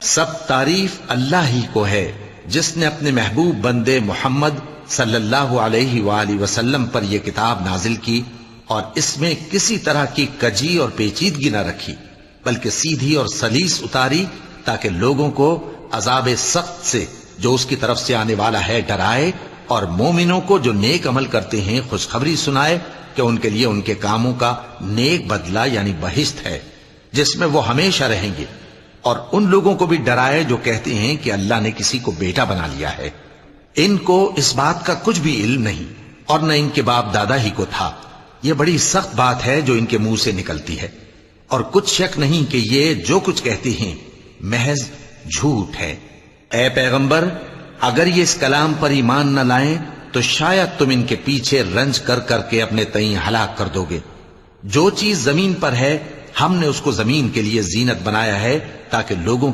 سب تعریف اللہ ہی کو ہے جس نے اپنے محبوب بندے محمد صلی اللہ علیہ وآلہ وسلم پر یہ کتاب نازل کی اور اس میں کسی طرح کی کجی اور پیچیدگی نہ رکھی، بلکہ سیدھی اور سلیس اتاری تاکہ لوگوں کو عذاب سخت سے جو اس کی طرف سے آنے والا ہے ڈرائے، اور مومنوں کو جو نیک عمل کرتے ہیں خوشخبری سنائے کہ ان کے لیے ان کے کاموں کا نیک بدلہ یعنی بہشت ہے جس میں وہ ہمیشہ رہیں گے، اور ان لوگوں کو بھی ڈرائے جو کہتے ہیں کہ اللہ نے کسی کو بیٹا بنا لیا ہے۔ ان کو اس بات کا کچھ بھی علم نہیں اور نہ ان کے باپ دادا ہی کو تھا۔ یہ بڑی سخت بات ہے جو ان کے منہ سے نکلتی ہے، اور کچھ شک نہیں کہ یہ جو کچھ کہتے ہیں محض جھوٹ ہے۔ اے پیغمبر، اگر یہ اس کلام پر ایمان نہ لائیں تو شاید تم ان کے پیچھے رنج کر کر کے اپنے تئیں ہلاک کر دو گے۔ جو چیز زمین پر ہے ہم نے اس کو زمین کے لیے زینت بنایا ہے تاکہ لوگوں